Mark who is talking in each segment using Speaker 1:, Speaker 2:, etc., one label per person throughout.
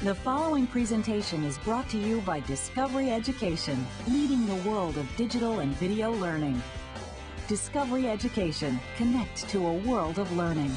Speaker 1: The following presentation is brought to you by Discovery Education, leading the world of digital and video learning. Discovery Education, connect to a world of learning.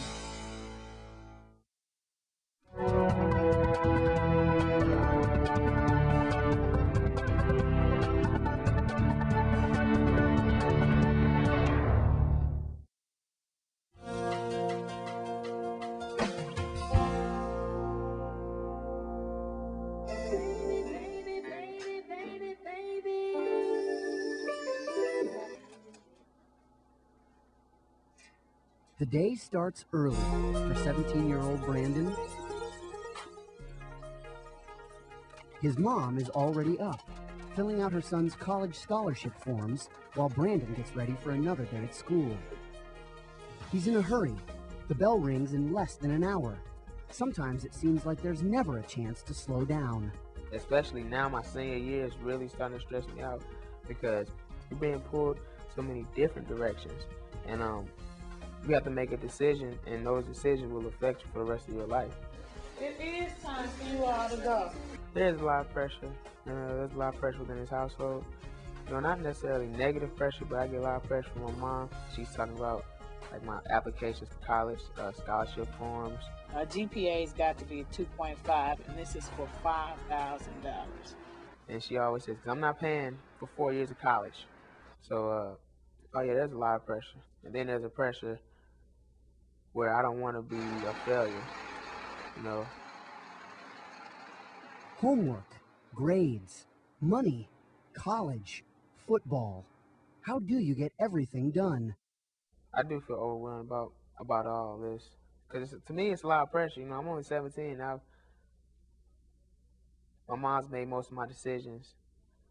Speaker 2: The day starts early for 17-year-old Brandon. His mom is already up, filling out her son's college scholarship forms while Brandon gets ready for another day at school. He's in a hurry. The bell rings in less than an hour. Sometimes it seems like there's never a chance to slow down.
Speaker 3: Especially now my senior year is really starting to stress me out because you're being pulled so many different directions. And you have to make a decision, and those decisions will affect you for the rest of your life.
Speaker 4: It is time for you all to go.
Speaker 3: There's a lot of pressure. There's a lot of pressure within this household. Not necessarily negative pressure, but I get a lot of pressure from my mom. She's talking about like my applications for college, scholarship forms.
Speaker 4: GPA's got to be 2.5, and this is for $5,000.
Speaker 3: And she always says, because I'm not paying for 4 years of college. So, oh yeah, there's a lot of pressure. And then there's a pressure where I don't want to be a failure,
Speaker 2: Homework, grades, money, college, football. How do you get everything done?
Speaker 3: I do feel overwhelmed about all this. Because to me, it's a lot of pressure. I'm only 17 now. My mom's made most of my decisions.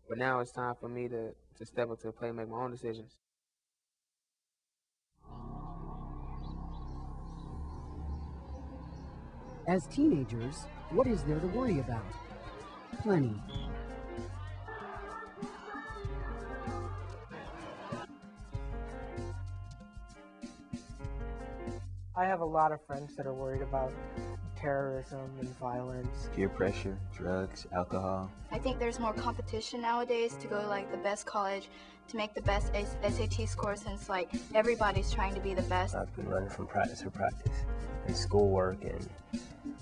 Speaker 3: But now it's time for me to step up to the plate and make my own decisions.
Speaker 2: As teenagers, what is there to worry about? Plenty.
Speaker 5: I have a lot of friends that are worried about terrorism and violence.
Speaker 6: Peer pressure, drugs, alcohol.
Speaker 7: I think there's more competition nowadays to go to the best college, to make the best SAT score, since everybody's trying to be the best.
Speaker 6: I've been running from practice to practice, and schoolwork and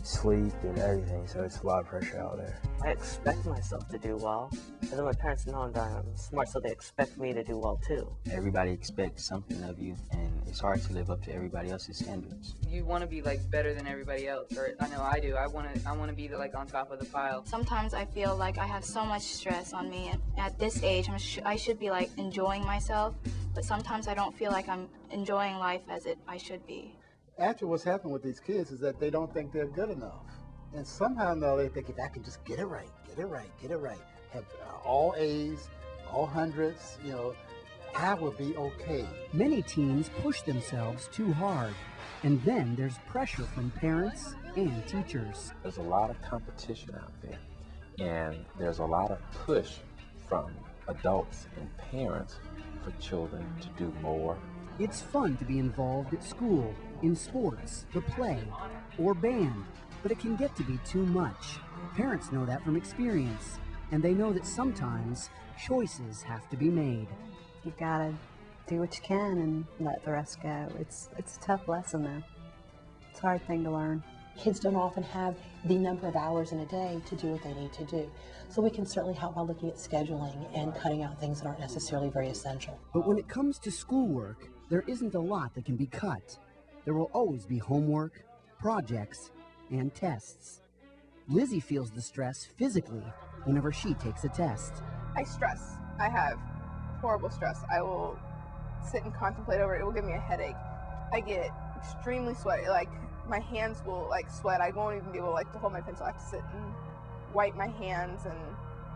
Speaker 6: sleep and everything, so it's a lot of pressure out there.
Speaker 8: I expect myself to do well, and then my parents know I'm smart, so they expect me to do well too.
Speaker 6: Everybody expects something of you, and it's hard to live up to everybody else's standards.
Speaker 9: You want to be better than everybody else, or I know I do. I want to be on top of the pile.
Speaker 7: Sometimes I feel like I have so much stress on me, and at this age I should be enjoying myself, but sometimes I don't feel like I'm enjoying life as I should be.
Speaker 10: Actually, what's happening with these kids is that they don't think they're good enough. And somehow now they think, if I can just get it right, have all A's, all hundreds, I will be okay.
Speaker 2: Many teens push themselves too hard, and then there's pressure from parents and teachers.
Speaker 11: There's a lot of competition out there, and there's a lot of push from adults and parents for children to do more.
Speaker 2: It's fun to be involved at school, in sports, the play, or band, but it can get to be too much. Parents know that from experience, and they know that sometimes choices have to be made.
Speaker 12: You've got to do what you can and let the rest go. It's a tough lesson, though. It's a hard thing to learn.
Speaker 13: Kids don't often have the number of hours in a day to do what they need to do. So we can certainly help by looking at scheduling and cutting out things that aren't necessarily very essential.
Speaker 2: But when it comes to schoolwork, there isn't a lot that can be cut. There will always be homework, projects, and tests. Lizzie feels the stress physically whenever she takes a test.
Speaker 14: I stress. I have horrible stress. I will sit and contemplate over it. It will give me a headache. I get extremely sweaty. My hands will sweat. I won't even be able to hold my pencil. I have to sit and wipe my hands.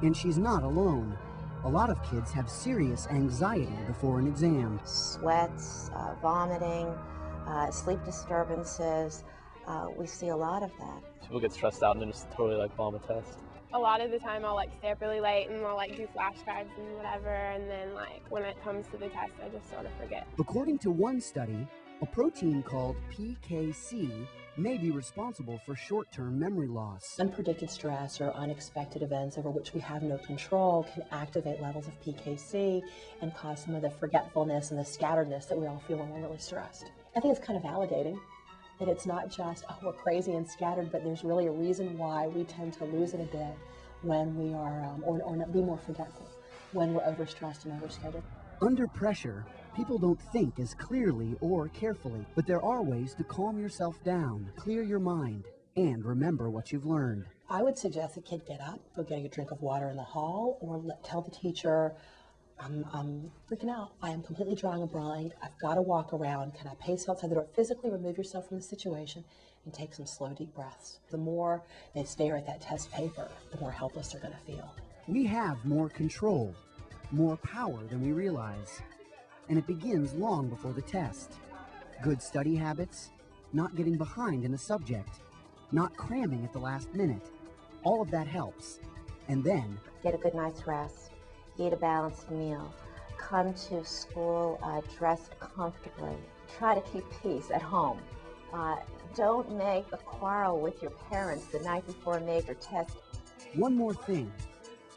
Speaker 2: And she's not alone. A lot of kids have serious anxiety before an exam.
Speaker 15: Sweats, vomiting, sleep disturbances. We see a lot of that.
Speaker 16: People get stressed out and then just totally bomb a test.
Speaker 17: A lot of the time I'll stay up really late and I'll do flashcards and whatever, and then when it comes to the test I just sort of forget.
Speaker 2: According to one study, a protein called PKC may be responsible for short-term memory loss.
Speaker 13: Unpredicted stress or unexpected events over which we have no control can activate levels of PKC and cause some of the forgetfulness and the scatteredness that we all feel when we're really stressed. I think it's kind of validating that it's not just, oh, we're crazy and scattered, but there's really a reason why we tend to lose it a bit when we are, or not be more forgetful when we're overstressed and overscheduled.
Speaker 2: Under pressure, people don't think as clearly or carefully, but there are ways to calm yourself down, clear your mind, and remember what you've learned.
Speaker 13: I would suggest the kid get up, go get a drink of water in the hall, or tell the teacher, I'm freaking out. I am completely drawing a blank. I've got to walk around. Can I pace outside the door? Physically remove yourself from the situation and take some slow, deep breaths. The more they stare at that test paper, the more helpless they're going to feel.
Speaker 2: We have more control, more power than we realize. And it begins long before the test. Good study habits, not getting behind in a subject, not cramming at the last minute. All of that helps. And then,
Speaker 15: get a good night's rest. Eat a balanced meal. Come to school dressed comfortably. Try to keep peace at home. Don't make a quarrel with your parents the night before a major test.
Speaker 2: one more thing.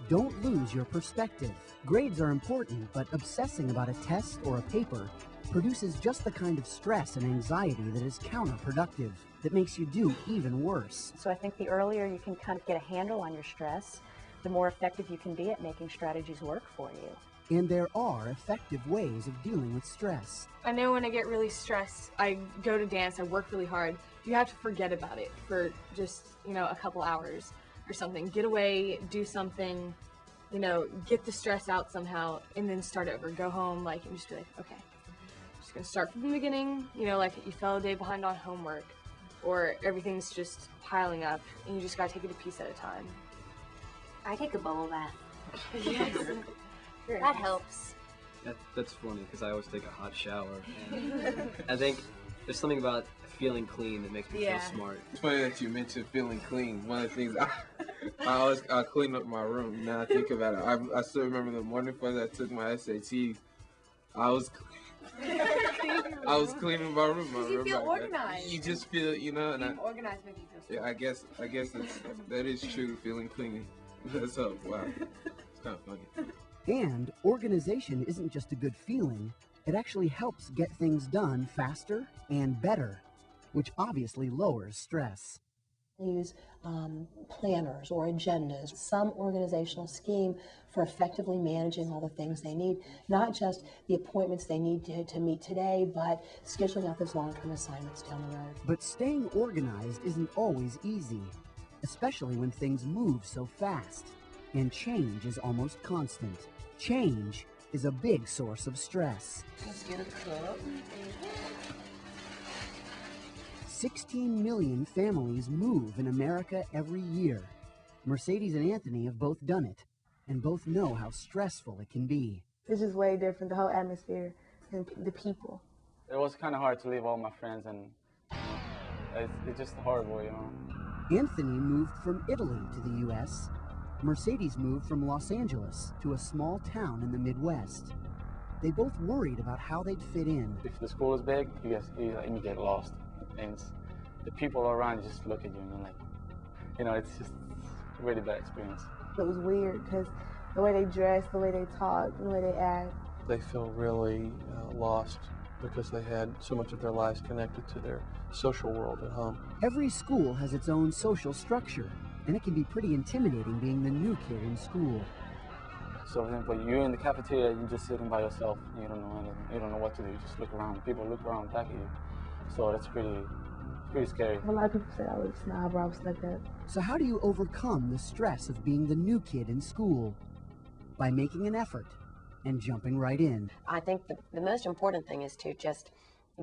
Speaker 2: Don't lose your perspective. Grades are important, but obsessing about a test or a paper produces just the kind of stress and anxiety that is counterproductive, that makes you do even worse.
Speaker 18: So I think the earlier you can kind of get a handle on your stress, the more effective you can be at making strategies work for you.
Speaker 2: And there are effective ways of dealing with stress.
Speaker 19: I know when I get really stressed, I go to dance, I work really hard. You have to forget about it for just, a couple hours or something. Get away, do something, get the stress out somehow, and then start over. Go home, and just be like, okay, I'm just gonna start from the beginning, like you fell a day behind on homework, or everything's just piling up, and you just gotta take it a piece at a time.
Speaker 20: I take a bubble bath.
Speaker 19: Yes.
Speaker 20: That helps.
Speaker 16: That's funny because I always take a hot shower. And I think there's something about feeling clean that makes me feel smart.
Speaker 3: It's funny that you mentioned feeling clean. One of the things I clean up my room. Now I think about it, I still remember the morning before I took my SATs. I was cleaning my room.
Speaker 19: Because you feel organized.
Speaker 3: You just feel, and
Speaker 19: being organized makes you feel
Speaker 3: yeah, I guess that is true. Feeling clean. That's wow. It's kind of funny.
Speaker 2: And organization isn't just a good feeling, it actually helps get things done faster and better, which obviously lowers stress.
Speaker 13: Use planners or agendas, some organizational scheme for effectively managing all the things they need, not just the appointments they need to meet today, but scheduling out those long-term assignments down the road.
Speaker 2: But staying organized isn't always easy, especially when things move so fast, and change is almost constant. Change is a big source of stress.
Speaker 4: Let's get a cup.
Speaker 2: 16 million families move in America every year. Mercedes and Anthony have both done it, and both know how stressful it can be.
Speaker 21: It's just way different, the whole atmosphere and the people.
Speaker 16: It was kind of hard to leave all my friends, and it's just horrible,
Speaker 2: Anthony moved from Italy to the U.S. Mercedes moved from Los Angeles to a small town in the Midwest. They both worried about how they'd fit in.
Speaker 16: If the school is big, you get lost. And the people around just look at you and it's just a really bad experience.
Speaker 21: It was weird because the way they dress, the way they talk, the way they act.
Speaker 22: They feel really lost because they had so much of their lives connected to their social world at home.
Speaker 2: Every school has its own social structure, and it can be pretty intimidating being the new kid in school.
Speaker 16: So, for example, you're in the cafeteria, you're just sitting by yourself, you don't know anything, you don't know what to do, you just look around, people look around back at you. So that's pretty scary.
Speaker 21: A lot of people say I was snob or I was like that.
Speaker 2: So how do you overcome the stress of being the new kid in school? By making an effort and jumping right in.
Speaker 8: I think the most important thing is to just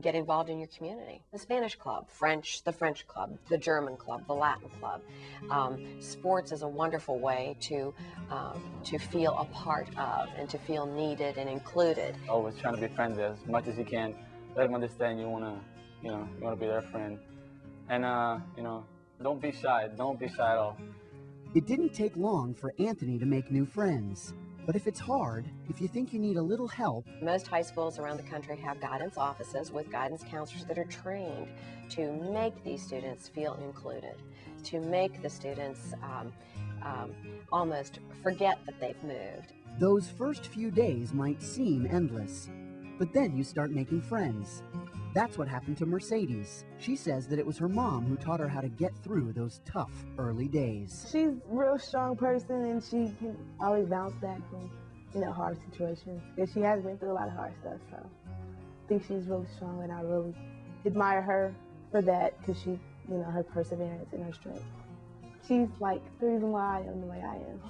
Speaker 8: get involved in your community. The Spanish club, the French club, the German club, the Latin club. Sports is a wonderful way to feel a part of and to feel needed and included.
Speaker 16: Always trying to be friendly as much as you can. Let them understand you want to be their friend. And, don't be shy. Don't be shy at all.
Speaker 2: It didn't take long for Anthony to make new friends. But if it's hard, if you think you need a little help,
Speaker 8: most high schools around the country have guidance offices with guidance counselors that are trained to make these students feel included, to make the students almost forget that they've moved.
Speaker 2: those first few days might seem endless. But then you start making friends. That's what happened to Mercedes. She says that it was her mom who taught her how to get through those tough early days.
Speaker 21: She's a real strong person, and she can always bounce back from, hard situations. And she has been through a lot of hard stuff, so I think she's really strong, and I really admire her for that, because she, her perseverance and her strength. She's like the reason why I am the way I am.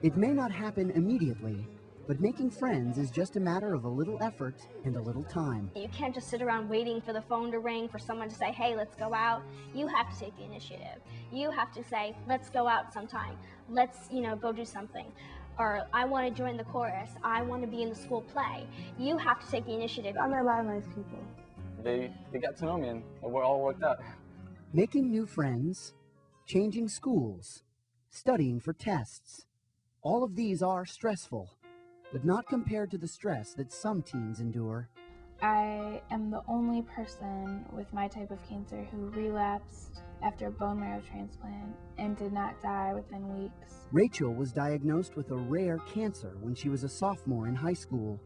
Speaker 2: It may not happen immediately, but making friends is just a matter of a little effort and a little time.
Speaker 20: You can't just sit around waiting for the phone to ring for someone to say, hey, let's go out. You have to take the initiative. You have to say, let's go out sometime. Let's, go do something. Or I want to join the chorus. I want to be in the school play. You have to take the initiative.
Speaker 21: I met a lot of nice people.
Speaker 16: They got to know me, and we're all worked out.
Speaker 2: Making new friends, changing schools, studying for tests. All of these are stressful, but not compared to the stress that some teens endure.
Speaker 1: I am the only person with my type of cancer who relapsed after a bone marrow transplant and did not die within weeks.
Speaker 2: Rachel was diagnosed with a rare cancer when she was a sophomore in high school.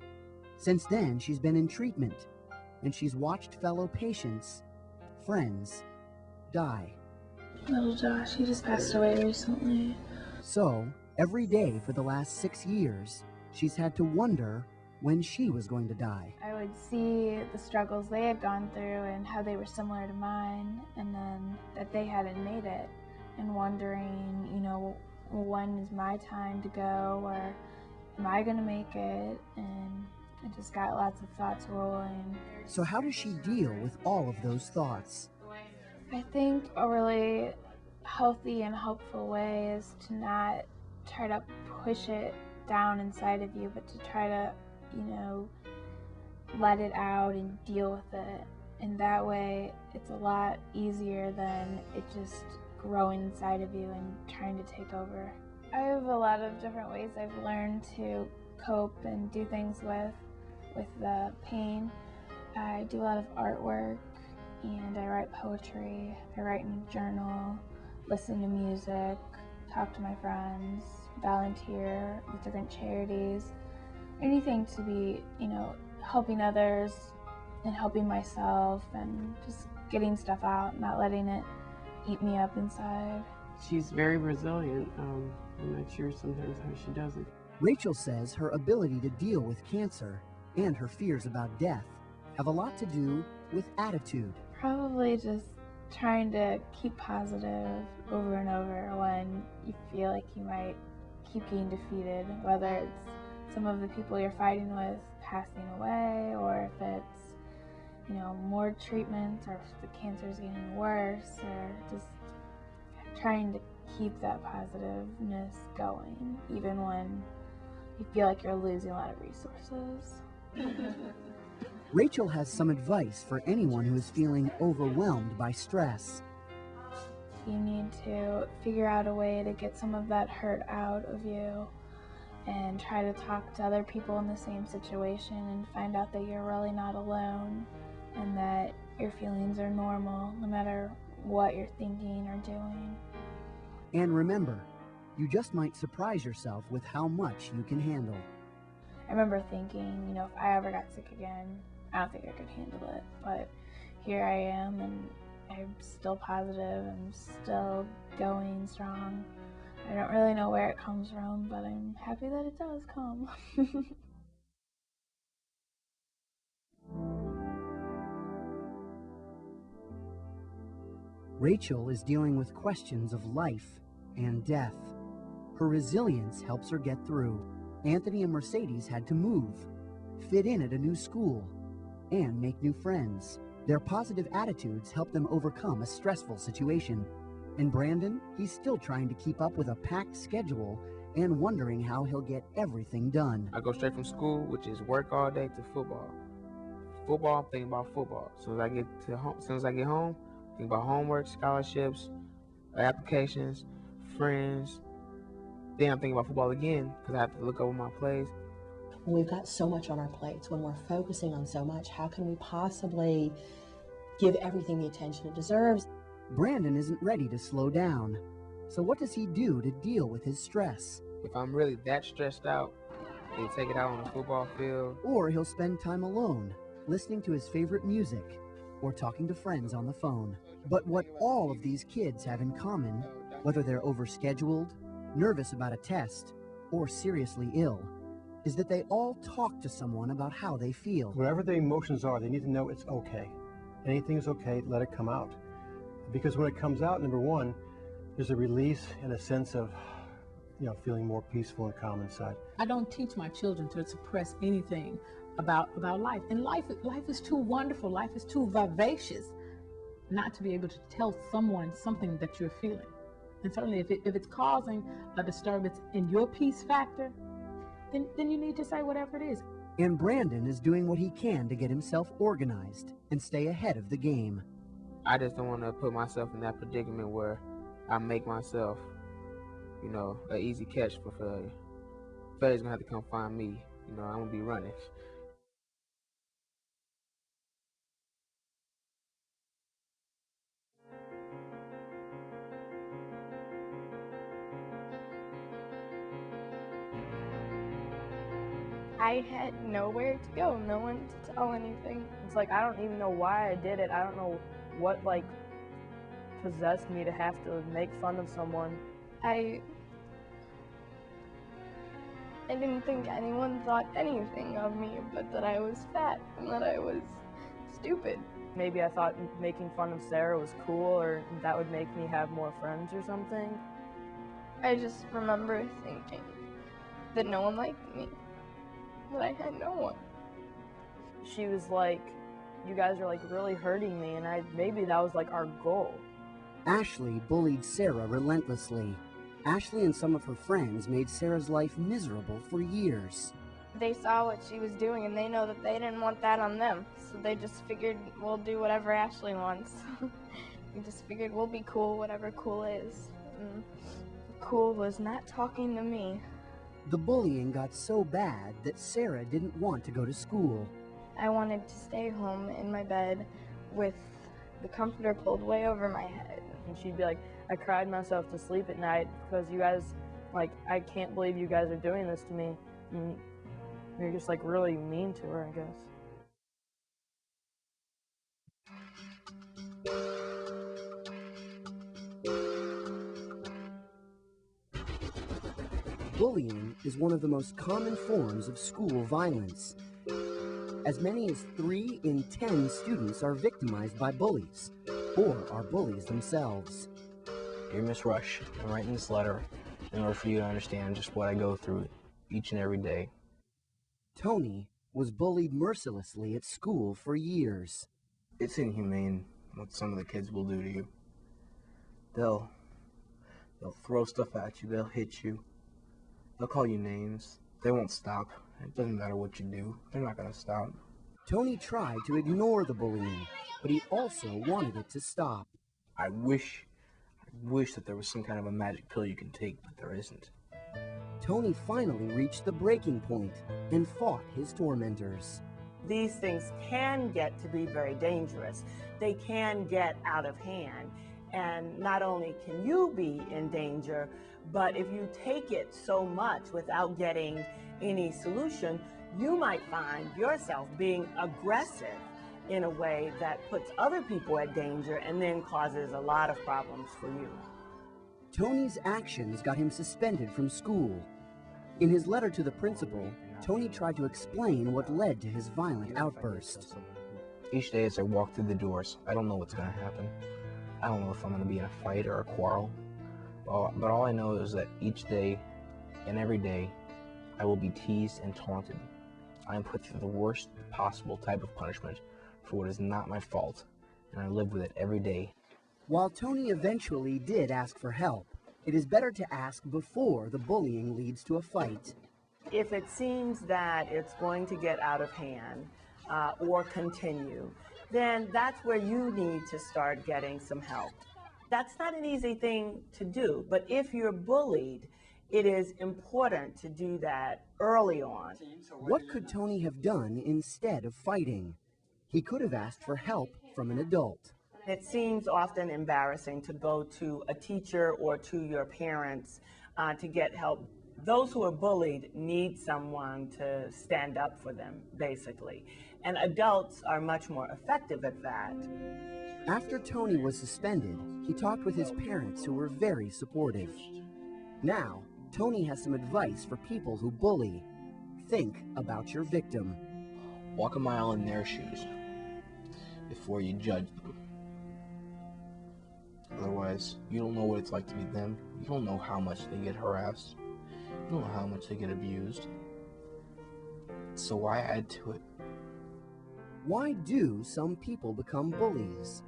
Speaker 2: Since then, she's been in treatment, and she's watched fellow patients, friends, die.
Speaker 1: Little Josh, he just passed away recently.
Speaker 2: So, every day for the last 6 years, she's had to wonder when she was going to die.
Speaker 1: I would see the struggles they had gone through and how they were similar to mine, and then that they hadn't made it, and wondering, when is my time to go, or am I going to make it? And I just got lots of thoughts rolling.
Speaker 2: So how does she deal with all of those thoughts?
Speaker 1: I think a really healthy and helpful way is to not try to push it down inside of you, but to try to, let it out and deal with it. And that way, it's a lot easier than it just growing inside of you and trying to take over. I have a lot of different ways I've learned to cope and do things with the pain. I do a lot of artwork, and I write poetry. I write in a journal, listen to music, talk to my friends, volunteer with different charities. Anything to be, helping others and helping myself, and just getting stuff out, not letting it eat me up inside.
Speaker 5: She's very resilient. I'm not sure sometimes how she does it.
Speaker 2: Rachel says her ability to deal with cancer and her fears about death have a lot to do with attitude.
Speaker 1: Probably just trying to keep positive over and over when you feel like you might keep getting defeated, whether it's some of the people you're fighting with passing away, or if it's, more treatments, or if the cancer is getting worse, or just trying to keep that positiveness going, even when you feel like you're losing a lot of resources.
Speaker 2: Rachel has some advice for anyone who is feeling overwhelmed by stress.
Speaker 1: You need to figure out a way to get some of that hurt out of you, and try to talk to other people in the same situation and find out that you're really not alone, and that your feelings are normal no matter what you're thinking or doing.
Speaker 2: And remember, you just might surprise yourself with how much you can handle.
Speaker 1: I remember thinking, if I ever got sick again, I don't think I could handle it, but here I am, and I'm still positive, I'm still going strong. I don't really know where it comes from, but I'm happy that it does come.
Speaker 2: Rachel is dealing with questions of life and death. Her resilience helps her get through. Anthony and Mercedes had to move, fit in at a new school, and make new friends. Their positive attitudes help them overcome a stressful situation. And Brandon, he's still trying to keep up with a packed schedule and wondering how he'll get everything done.
Speaker 3: I go straight from school, which is work all day, to football. Football, I'm thinking about football. As soon as I get home, think about homework, scholarships, applications, friends. Then I'm thinking about football again because I have to look over my plays.
Speaker 13: When we've got so much on our plates, when we're focusing on so much, how can we possibly give everything the attention it deserves?
Speaker 2: Brandon isn't ready to slow down. So what does he do to deal with his stress?
Speaker 3: If I'm really that stressed out, he'll take it out on the football field.
Speaker 2: Or he'll spend time alone, listening to his favorite music, or talking to friends on the phone. But what all of these kids have in common, whether they're overscheduled, nervous about a test, or seriously ill, is that they all talk to someone about how they feel.
Speaker 6: Whatever their emotions are, they need to know it's okay. Anything is okay, let it come out. Because when it comes out, number one, there's a release and a sense of, feeling more peaceful and calm inside.
Speaker 4: I don't teach my children to suppress anything about life. And life is too wonderful, life is too vivacious not to be able to tell someone something that you're feeling. And certainly if it's causing a disturbance in your peace factor, then you need to say whatever it is.
Speaker 2: And Brandon is doing what he can to get himself organized and stay ahead of the game.
Speaker 3: I just don't want to put myself in that predicament where I make myself, an easy catch for failure. Failure's gonna have to come find me. I'm gonna be running.
Speaker 14: I had nowhere to go, no one to tell anything.
Speaker 21: It's like I don't even know why I did it. I don't know what possessed me to have to make fun of someone.
Speaker 14: I didn't think anyone thought anything of me, but that I was fat and that I was stupid.
Speaker 21: Maybe I thought making fun of Sarah was cool, or that would make me have more friends or something.
Speaker 14: I just remember thinking that no one liked me, that I had no one.
Speaker 21: She was like, you guys are really hurting me, and maybe that was our goal.
Speaker 2: Ashley bullied Sarah relentlessly. Ashley and some of her friends made Sarah's life miserable for years.
Speaker 14: They saw what she was doing and they know that they didn't want that on them. So they just figured we'll do whatever Ashley wants. We just figured we'll be cool, whatever cool is. And cool was not talking to me.
Speaker 2: The bullying got so bad that Sarah didn't want to go to school.
Speaker 14: I wanted to stay home in my bed with the comforter pulled way over my head.
Speaker 21: And she'd be like, I cried myself to sleep at night because you guys, I can't believe you guys are doing this to me. And you're just really mean to her, I guess.
Speaker 2: Bullying is one of the most common forms of school violence. As many as 3 in 10 students are victimized by bullies, or are bullies themselves.
Speaker 9: Dear Miss Rush, I'm writing this letter in order for you to understand just what I go through each and every day.
Speaker 2: Tony was bullied mercilessly at school for years.
Speaker 9: It's inhumane what some of the kids will do to you. They'll throw stuff at you, they'll hit you, they'll call you names. They won't stop. It doesn't matter what you do, they're not gonna stop.
Speaker 2: Tony tried to ignore the bullying, but he also wanted it to stop.
Speaker 9: I wish that there was some kind of a magic pill you can take, but there isn't.
Speaker 2: Tony finally reached the breaking point and fought his tormentors.
Speaker 23: These things can get to be very dangerous. They can get out of hand. And not only can you be in danger, but if you take it so much without getting any solution, you might find yourself being aggressive in a way that puts other people at danger and then causes a lot of problems for you.
Speaker 2: Tony's actions got him suspended from school. In his letter to the principal, Tony tried to explain what led to his violent outburst.
Speaker 9: Each day as I walk through the doors, I don't know what's going to happen. I don't know if I'm going to be in a fight or a quarrel. But all I know is that each day and every day, I will be teased and taunted. I am put through the worst possible type of punishment for what is not my fault, and I live with it every day.
Speaker 2: While Tony eventually did ask for help, it is better to ask before the bullying leads to a fight.
Speaker 23: If it seems that it's going to get out of hand or continue, then that's where you need to start getting some help. That's not an easy thing to do, but if you're bullied, it is important to do that early on.
Speaker 2: What could Tony have done instead of fighting? He could have asked for help from an adult.
Speaker 23: It seems often embarrassing to go to a teacher or to your parents to get help. Those who are bullied need someone to stand up for them, basically. And adults are much more effective at that.
Speaker 2: After Tony was suspended, he talked with his parents who were very supportive. Now, Tony has some advice for people who bully. Think about your victim.
Speaker 9: Walk a mile in their shoes before you judge them. Otherwise, you don't know what it's like to be them. You don't know how much they get harassed. You don't know how much they get abused. So why add to it?
Speaker 2: Why do some people become bullies?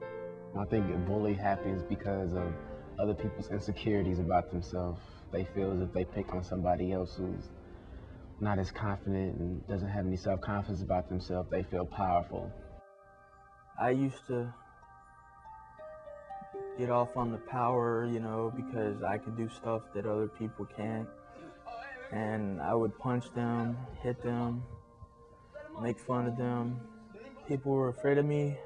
Speaker 7: I think a bully happens because of other people's insecurities about themselves. They feel as if they pick on somebody else who's not as confident and doesn't have any self-confidence about themselves. They feel powerful.
Speaker 3: I used to get off on the power, you know, because I could do stuff that other people can't. And I would punch them, hit them, make fun of them. People were afraid of me.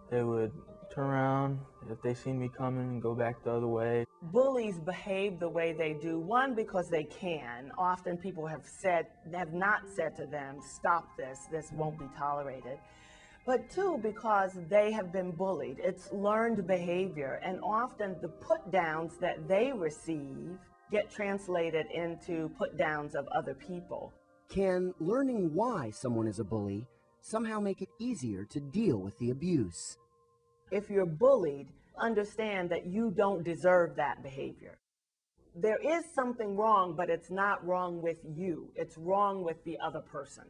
Speaker 3: They would turn around if they seen me coming and go back the other way.
Speaker 23: Bullies behave the way they do, one, because they can. Often people have not said to them, stop this won't be tolerated. But two, because they have been bullied. It's learned behavior, and often the put-downs that they receive get translated into put-downs of other people.
Speaker 2: Can learning why someone is a bully somehow make it easier to deal with the abuse?
Speaker 23: If you're bullied, understand that you don't deserve that behavior. There is something wrong, but it's not wrong with you. It's wrong with the other person.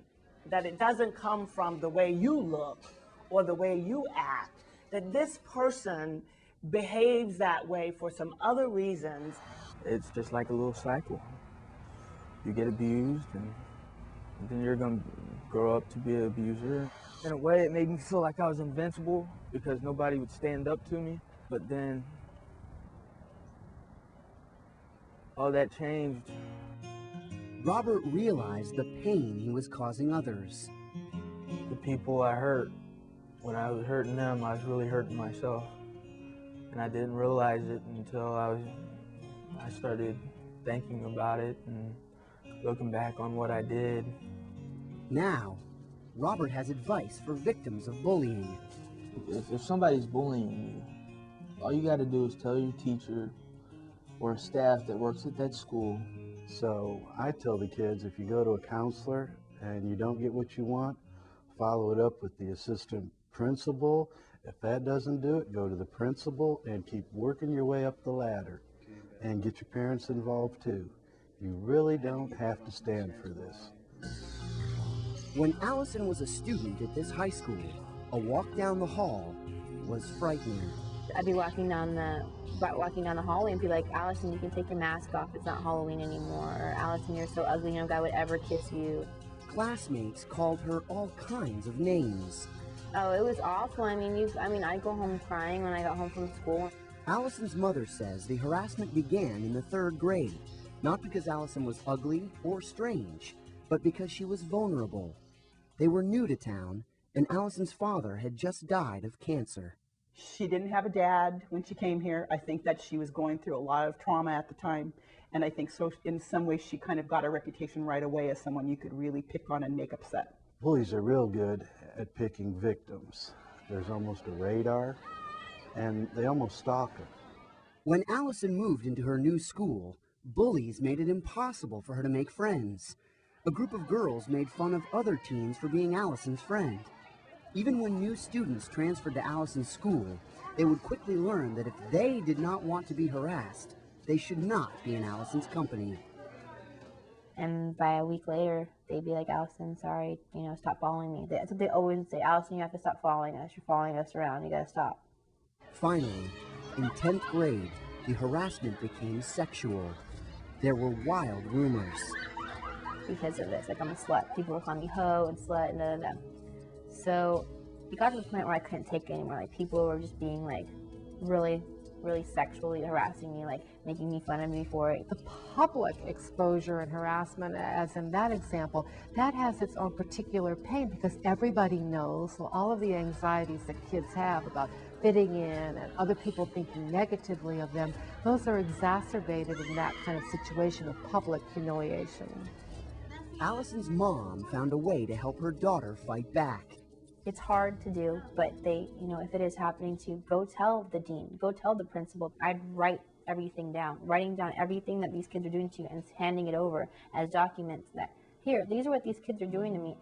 Speaker 23: That it doesn't come from the way you look or the way you act, that this person behaves that way for some other reasons.
Speaker 3: It's just like a little cycle. You get abused, and then you're going to grow up to be an abuser. In a way, it made me feel like I was invincible because nobody would stand up to me. But then all that changed.
Speaker 2: Robert realized the pain he was causing others.
Speaker 3: The people I hurt, when I was hurting them, I was really hurting myself. And I didn't realize it until I started thinking about it and looking back on what I did.
Speaker 2: Now, Robert has advice for victims of bullying.
Speaker 3: If somebody's bullying you, all you got to do is tell your teacher or staff that works at that school.
Speaker 6: So I tell the kids, if you go to a counselor and you don't get what you want, follow it up with the assistant principal. If that doesn't do it, go to the principal and keep working your way up the ladder. And get your parents involved too. You really don't have to stand for this.
Speaker 2: When Allison was a student at this high school, a walk down the hall was frightening.
Speaker 10: I'd be walking down the hallway and be like, Allison, you can take your mask off. It's not Halloween anymore. Or Allison, you're so ugly, no guy would ever kiss you.
Speaker 2: Classmates called her all kinds of names.
Speaker 10: Oh, it was awful. I mean, I go home crying when I got home from school.
Speaker 2: Allison's mother says the harassment began in the 3rd grade, not because Allison was ugly or strange, but because she was vulnerable. They were new to town, and Allison's father had just died of cancer.
Speaker 11: She didn't have a dad when she came here. I think that she was going through a lot of trauma at the time, and I think so in some ways she kind of got a reputation right away as someone you could really pick on and make upset.
Speaker 6: Bullies are real good at picking victims. There's almost a radar, and they almost stalk her.
Speaker 2: When Allison moved into her new school, bullies made it impossible for her to make friends. A group of girls made fun of other teens for being Allison's friend. Even when new students transferred to Allison's school, they would quickly learn that if they did not want to be harassed, they should not be in Allison's company.
Speaker 10: And by a week later, they'd be like, Allison, sorry, stop following me. That's what they always would say. Allison, you have to stop following us. You're following us around. You gotta stop.
Speaker 2: Finally, in 10th grade, the harassment became sexual. There were wild rumors.
Speaker 10: Because of this, like I'm a slut. People were calling me hoe and slut and da da da. So it got to the point where I couldn't take it anymore. Like people were just being like really sexually harassing me, like making me fun of me for it.
Speaker 12: The public exposure and harassment, as in that example, that has its own particular pain because everybody knows, so all of the anxieties that kids have about fitting in and other people thinking negatively of them, those are exacerbated in that kind of situation of public humiliation.
Speaker 2: Allison's mom found a way to help her daughter fight back.
Speaker 10: It's hard to do, but they, if it is happening to, go tell the dean, go tell the principal. I'd write everything down, writing down everything that these kids are doing to you and handing it over as documents that, here, these are what these kids are doing to me.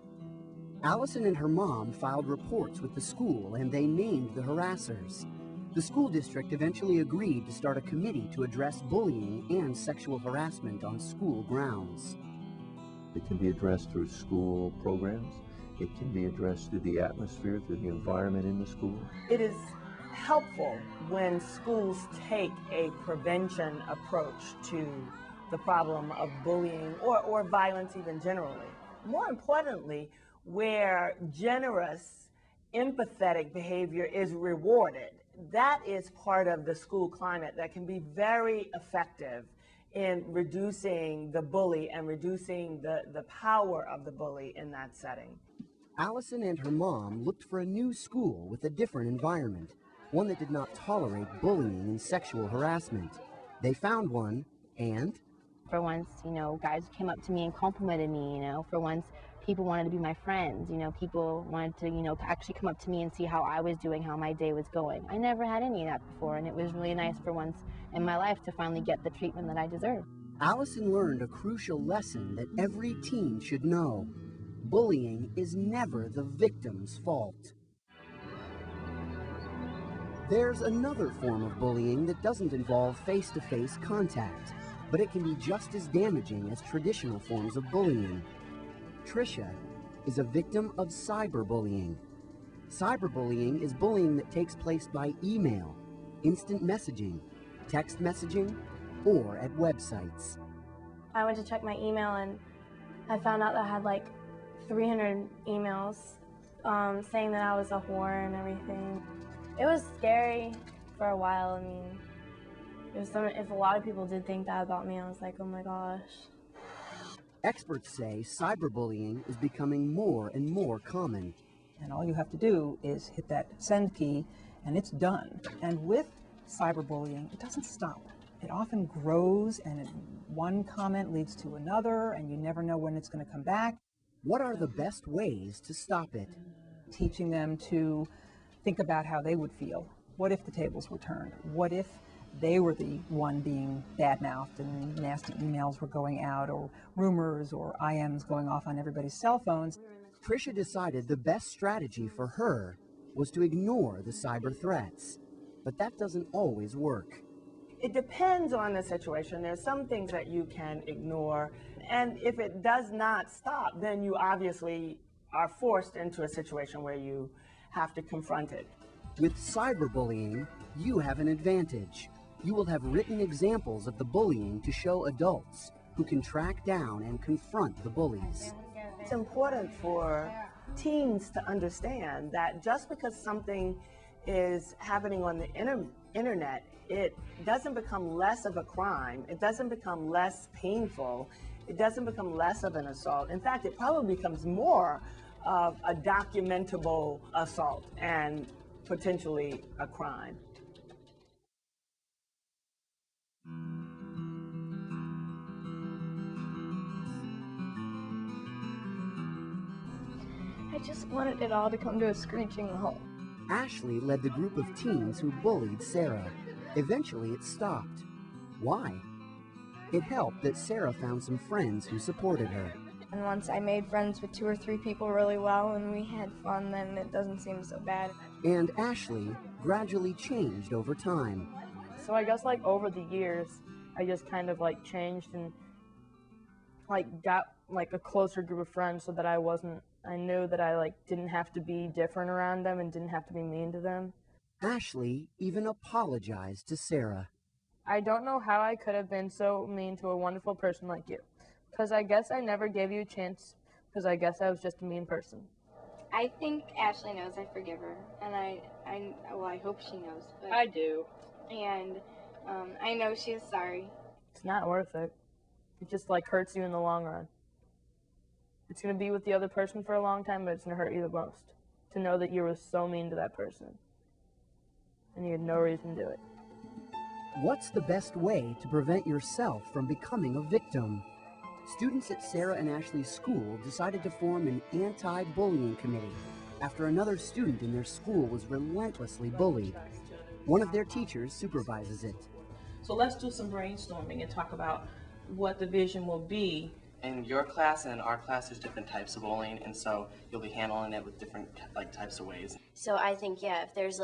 Speaker 2: Allison and her mom filed reports with the school and they named the harassers. The school district eventually agreed to start a committee to address bullying and sexual harassment on school grounds.
Speaker 15: It can be addressed through school programs. It can be addressed through the atmosphere, through the environment in the school.
Speaker 23: It is helpful when schools take a prevention approach to the problem of bullying or violence even generally. More importantly, where generous, empathetic behavior is rewarded. That is part of the school climate that can be very effective in reducing the bully and reducing the power of the bully in that setting.
Speaker 2: Allison and her mom looked for a new school with a different environment, one that did not tolerate bullying and sexual harassment. They found one, and
Speaker 10: for once, guys came up to me and complimented me, for once people wanted to be my friends, people wanted to, actually come up to me and see how I was doing, how my day was going. I never had any of that before, and it was really nice for once in my life to finally get the treatment that I deserve.
Speaker 2: Allison learned a crucial lesson that every teen should know. Bullying is never the victim's fault. There's another form of bullying that doesn't involve face-to-face contact, but it can be just as damaging as traditional forms of bullying. Trisha is a victim of cyberbullying. Cyberbullying is bullying that takes place by email, instant messaging, text messaging, or at websites.
Speaker 17: I went to check my email and I found out that I had like 300 emails saying that I was a whore and everything. It was scary for a while. I mean, if a lot of people did think that about me, I was like, oh my gosh.
Speaker 2: Experts say cyberbullying is becoming more and more common.
Speaker 11: And all you have to do is hit that send key and it's done. And with cyberbullying, it doesn't stop. It often grows and one comment leads to another and you never know when it's going to come back.
Speaker 2: What are the best ways to stop it?
Speaker 11: Teaching them to think about how they would feel. What if the tables were turned? What if they were the one being bad-mouthed and nasty emails were going out or rumors or IMs going off on everybody's cell phones?
Speaker 2: Trisha decided the best strategy for her was to ignore the cyber threats. But that doesn't always work.
Speaker 23: It depends on the situation. There's some things that you can ignore. And if it does not stop, then you obviously are forced into a situation where you have to confront it.
Speaker 2: With cyberbullying, you have an advantage. You will have written examples of the bullying to show adults who can track down and confront the bullies.
Speaker 23: It's important for teens to understand that just because something is happening on the internet, it doesn't become less of a crime. It doesn't become less painful. It doesn't become less of an assault. In fact, it probably becomes more of a documentable assault and potentially a crime.
Speaker 17: I just wanted it all to come to a screeching halt.
Speaker 2: Ashley led the group of teens who bullied Sarah. Eventually, it stopped. Why? It helped that Sarah found some friends who supported her.
Speaker 17: And once I made friends with 2 or 3 people really well and we had fun, then it doesn't seem so bad.
Speaker 2: And Ashley gradually changed over time.
Speaker 24: So I guess like over the years, I just kind of like changed and like got like a closer group of friends so that I knew that I like didn't have to be different around them and didn't have to be mean to them.
Speaker 2: Ashley even apologized to Sarah.
Speaker 24: I don't know how I could have been so mean to a wonderful person like you. Because I guess I never gave you a chance, because I guess I was just a mean person.
Speaker 8: I think Ashley knows I forgive her, and well, I hope she knows. But,
Speaker 24: I do.
Speaker 8: And I know she's sorry.
Speaker 24: It's not worth it. It just like hurts you in the long run. It's gonna be with the other person for a long time, but it's gonna hurt you the most to know that you were so mean to that person, and you had no reason to do it.
Speaker 2: What's the best way to prevent yourself from becoming a victim? Students at Sarah and Ashley's school decided to form an anti-bullying committee after another student in their school was relentlessly bullied. One of their teachers supervises it.
Speaker 18: So let's do some brainstorming and talk about what the vision will be.
Speaker 19: In your class and our class, there's different types of bullying, and so you'll be handling it with different types of ways.
Speaker 22: So I think, yeah, if there's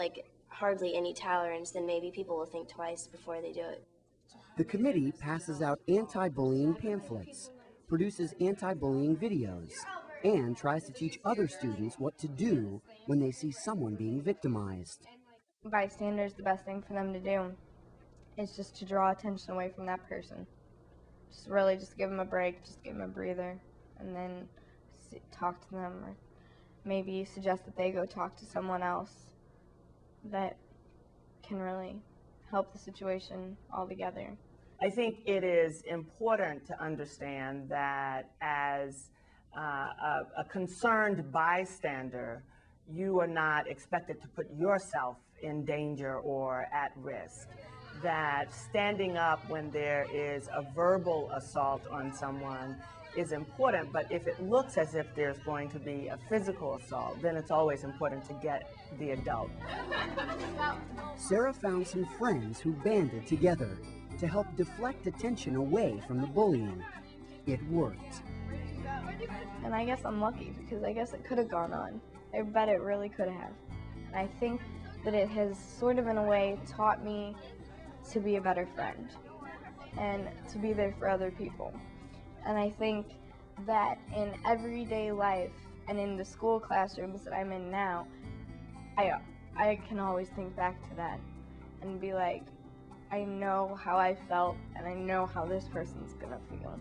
Speaker 22: hardly any tolerance, then maybe people will think twice before they do it.
Speaker 2: The committee passes out anti-bullying pamphlets, produces anti-bullying videos, and tries to teach other students what to do when they see someone being victimized.
Speaker 1: Bystanders, the best thing for them to do is just to draw attention away from that person. Just give them a break, just give them a breather, and then talk to them, or maybe suggest that they go talk to someone else that can really help the situation altogether.
Speaker 23: I think it is important to understand that as a concerned bystander, you are not expected to put yourself in danger or at risk. That standing up when there is a verbal assault on someone is important, but if it looks as if there's going to be a physical assault, then it's always important to get the adult.
Speaker 2: Sarah found some friends who banded together to help deflect attention away from the bullying. It worked.
Speaker 1: And I guess I'm lucky, because I guess it could have gone on. I bet it really could have. And I think that it has sort of in a way taught me to be a better friend and to be there for other people. And I think that in everyday life and in the school classrooms that I'm in now, I can always think back to that and be like, I know how I felt and I know how this person's gonna feel.